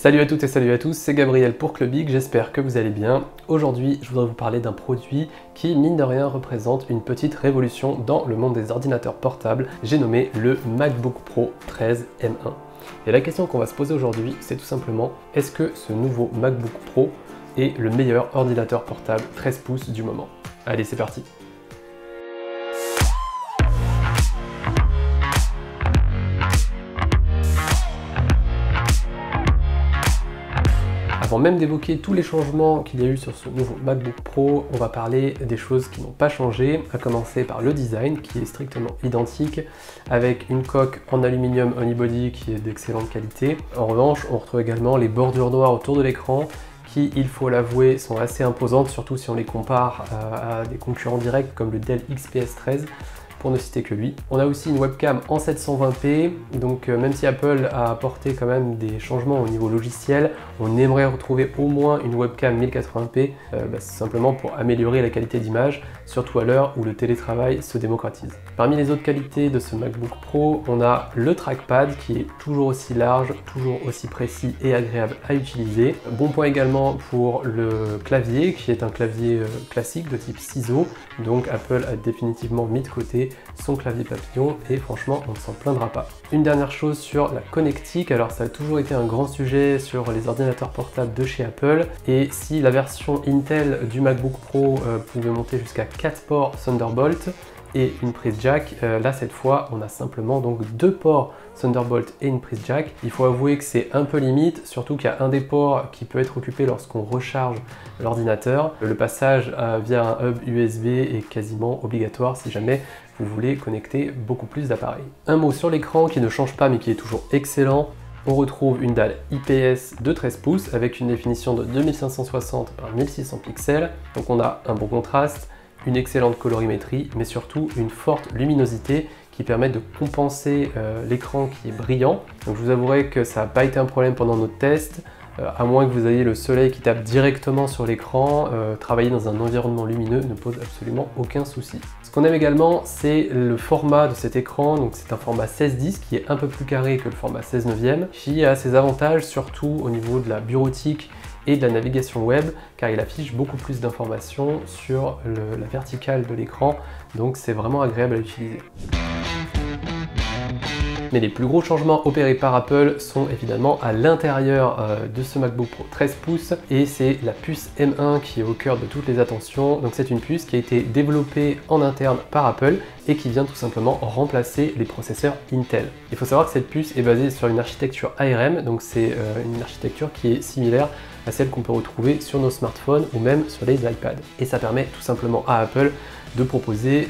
Salut à toutes et salut à tous, c'est Gabriel pour Clubic, j'espère que vous allez bien. Aujourd'hui, je voudrais vous parler d'un produit qui, mine de rien, représente une petite révolution dans le monde des ordinateurs portables. J'ai nommé le MacBook Pro 13 M1. Et la question qu'on va se poser aujourd'hui, c'est tout simplement, est-ce que ce nouveau MacBook Pro est le meilleur ordinateur portable 13 pouces du moment? Allez, c'est parti! Avant même d'évoquer tous les changements qu'il y a eu sur ce nouveau MacBook Pro, on va parler des choses qui n'ont pas changé, à commencer par le design qui est strictement identique, avec une coque en aluminium unibody qui est d'excellente qualité. En revanche, on retrouve également les bordures noires autour de l'écran qui, il faut l'avouer, sont assez imposantes, surtout si on les compare à des concurrents directs comme le Dell XPS 13. Pour ne citer que lui. On a aussi une webcam en 720p, donc même si Apple a apporté quand même des changements au niveau logiciel, on aimerait retrouver au moins une webcam 1080p, simplement pour améliorer la qualité d'image, surtout à l'heure où le télétravail se démocratise. Parmi les autres qualités de ce MacBook Pro, on a le trackpad qui est toujours aussi large, toujours aussi précis et agréable à utiliser. Bon point également pour le clavier, qui est un clavier classique de type ciseau, donc Apple a définitivement mis de côté son clavier papillon et franchement on ne s'en plaindra pas. Une dernière chose sur la connectique, alors ça a toujours été un grand sujet sur les ordinateurs portables de chez Apple, et si la version Intel du MacBook Pro pouvait monter jusqu'à 4 ports Thunderbolt et une prise jack, là cette fois on a simplement donc 2 ports Thunderbolt et une prise jack. Il faut avouer que c'est un peu limite, surtout qu'il y a un des ports qui peut être occupé lorsqu'on recharge l'ordinateur. Le passage via un hub USB est quasiment obligatoire si jamais vous voulez connecter beaucoup plus d'appareils. Un mot sur l'écran qui ne change pas mais qui est toujours excellent. On retrouve une dalle IPS de 13 pouces avec une définition de 2560 par 1600 pixels. Donc on a un bon contraste, une excellente colorimétrie, mais surtout une forte luminosité qui permet de compenser l'écran qui est brillant. Donc je vous avouerai que ça n'a pas été un problème pendant notre test, à moins que vous ayez le soleil qui tape directement sur l'écran, travailler dans un environnement lumineux ne pose absolument aucun souci. Ce qu'on aime également, c'est le format de cet écran, donc c'est un format 16:10 qui est un peu plus carré que le format 16:9, qui a ses avantages surtout au niveau de la bureautique et de la navigation web, car il affiche beaucoup plus d'informations sur la verticale de l'écran, donc c'est vraiment agréable à utiliser. Mais les plus gros changements opérés par Apple sont évidemment à l'intérieur de ce MacBook Pro 13 pouces, et c'est la puce M1 qui est au cœur de toutes les attentions. Donc c'est une puce qui a été développée en interne par Apple et qui vient tout simplement remplacer les processeurs Intel. Il faut savoir que cette puce est basée sur une architecture ARM, donc c'est une architecture qui est similaire à celle qu'on peut retrouver sur nos smartphones ou même sur les iPads. Et ça permet tout simplement à Apple de proposer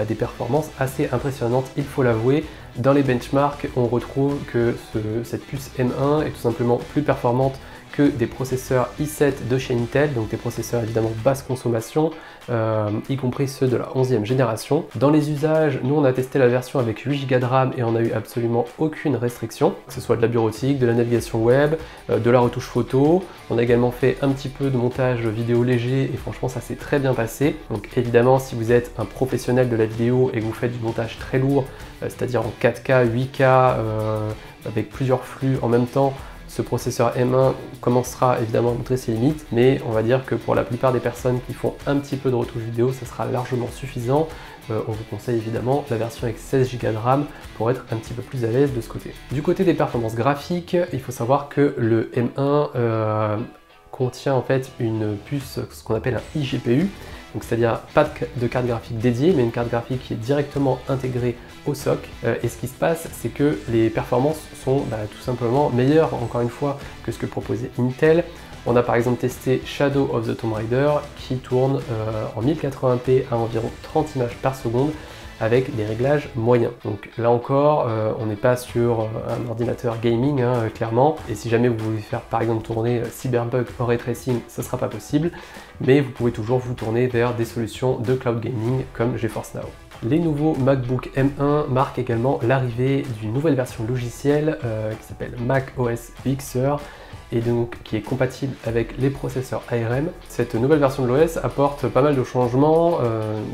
des performances assez impressionnantes, il faut l'avouer. Dans les benchmarks, on retrouve que cette puce M1 est tout simplement plus performante que des processeurs i7 de chez Intel, donc des processeurs évidemment basse consommation, y compris ceux de la 11e génération. Dans les usages, nous on a testé la version avec 8 Go de RAM et on n'a eu absolument aucune restriction, que ce soit de la bureautique, de la navigation web, de la retouche photo. On a également fait un petit peu de montage vidéo léger et franchement ça s'est très bien passé. Donc évidemment, si vous êtes un professionnel de la vidéo et que vous faites du montage très lourd, c'est-à-dire en 4K, 8K, avec plusieurs flux en même temps, ce processeur M1 commencera évidemment à montrer ses limites, mais on va dire que pour la plupart des personnes qui font un petit peu de retouche vidéo, ça sera largement suffisant. On vous conseille évidemment la version avec 16 Go de RAM pour être un petit peu plus à l'aise de ce côté. Du côté des performances graphiques, il faut savoir que le M1 contient en fait une puce, ce qu'on appelle un iGPU, donc c'est-à-dire pas de carte graphique dédiée, mais une carte graphique qui est directement intégrée au SoC. Et ce qui se passe, c'est que les performances sont tout simplement meilleures, encore une fois, que ce que proposait Intel. On a par exemple testé Shadow of the Tomb Raider qui tourne en 1080p à environ 30 images par seconde avec des réglages moyens. Donc là encore, on n'est pas sur un ordinateur gaming, clairement, et si jamais vous voulez faire par exemple tourner Cyberpunk en ray tracing, ce ne sera pas possible, mais vous pouvez toujours vous tourner vers des solutions de cloud gaming comme GeForce Now. Les nouveaux MacBook M1 marquent également l'arrivée d'une nouvelle version logicielle qui s'appelle macOS Big Sur, et donc qui est compatible avec les processeurs ARM. Cette nouvelle version de l'OS apporte pas mal de changements,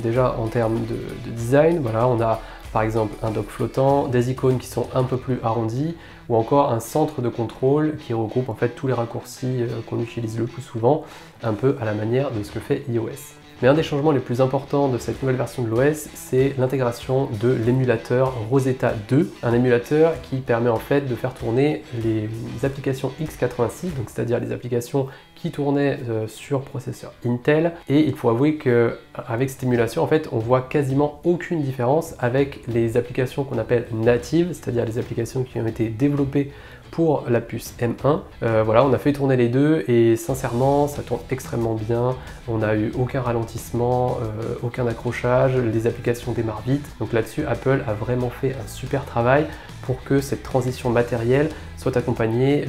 déjà en termes de design. Voilà, on a par exemple un dock flottant, des icônes qui sont un peu plus arrondies, ou encore un centre de contrôle qui regroupe en fait tous les raccourcis qu'on utilise le plus souvent, un peu à la manière de ce que fait iOS. Mais un des changements les plus importants de cette nouvelle version de l'OS, c'est l'intégration de l'émulateur Rosetta 2, un émulateur qui permet en fait de faire tourner les applications x86, donc c'est-à-dire les applications qui tournaient sur processeur Intel, et il faut avouer qu'avec cette émulation, en fait, on voit quasiment aucune différence avec les applications qu'on appelle natives, c'est-à-dire les applications qui ont été développées pour la puce M1. Voilà, on a fait tourner les deux et sincèrement ça tourne extrêmement bien, on n'a eu aucun ralentissement, aucun accrochage, les applications démarrent vite, donc là-dessus Apple a vraiment fait un super travail pour que cette transition matérielle soit accompagnée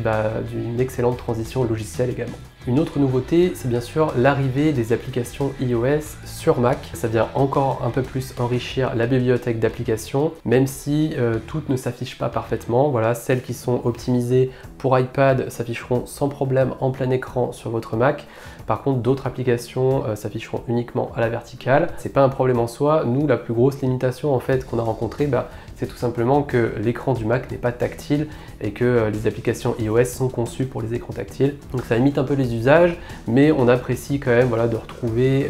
d'une excellente transition logicielle également. Une autre nouveauté, c'est bien sûr l'arrivée des applications iOS sur Mac. Ça vient encore un peu plus enrichir la bibliothèque d'applications, même si toutes ne s'affichent pas parfaitement. Voilà, celles qui sont optimisées pour iPad s'afficheront sans problème en plein écran sur votre Mac. Par contre, d'autres applications s'afficheront uniquement à la verticale. C'est pas un problème en soi. Nous, la plus grosse limitation en fait qu'on a rencontrée, c'est tout simplement que l'écran du Mac n'est pas tactile et que les applications iOS sont conçues pour les écrans tactiles. Donc ça limite un peu les usages, mais on apprécie quand même de retrouver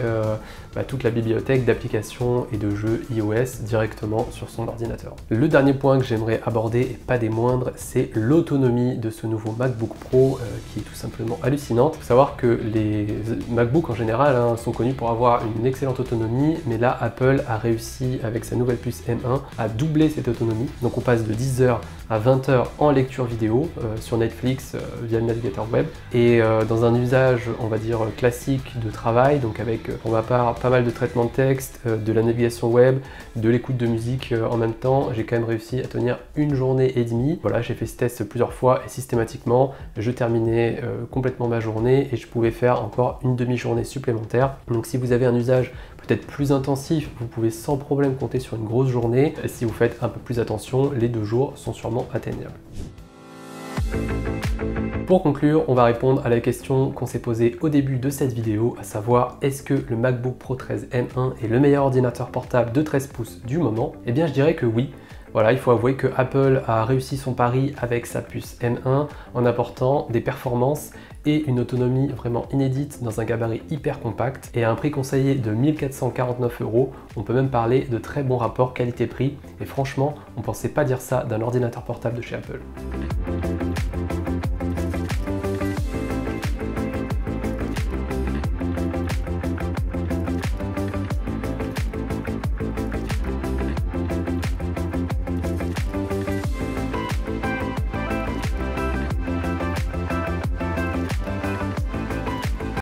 toute la bibliothèque d'applications et de jeux iOS directement sur son ordinateur. Le dernier point que j'aimerais aborder, et pas des moindres, c'est l'autonomie de ce nouveau MacBook Pro qui est tout simplement hallucinante. Il faut savoir que les MacBooks en général sont connus pour avoir une excellente autonomie, mais là Apple a réussi avec sa nouvelle puce M1 à doubler cette autonomie. Donc on passe de 10 heures à 20 heures en lecture vidéo sur Netflix via le navigateur web, et dans un usage on va dire classique de travail, donc avec pour ma part pas mal de traitement de texte, de la navigation web, de l'écoute de musique en même temps, j'ai quand même réussi à tenir une journée et demie. Voilà, j'ai fait ce test plusieurs fois et systématiquement je terminais complètement ma journée et je pouvais faire encore une demi-journée supplémentaire. Donc si vous avez un usage peut-être plus intensif, vous pouvez sans problème compter sur une grosse journée. Si vous faites un peu plus attention, les 2 jours sont sûrement atteignables. Pour conclure, on va répondre à la question qu'on s'est posée au début de cette vidéo, à savoir est-ce que le MacBook Pro 13 M1 est le meilleur ordinateur portable de 13 pouces du moment? Eh bien je dirais que oui. Voilà, il faut avouer que Apple a réussi son pari avec sa puce M1 en apportant des performances et une autonomie vraiment inédite dans un gabarit hyper compact, et à un prix conseillé de 1449 €, on peut même parler de très bon rapport qualité-prix, et franchement, on pensait pas dire ça d'un ordinateur portable de chez Apple.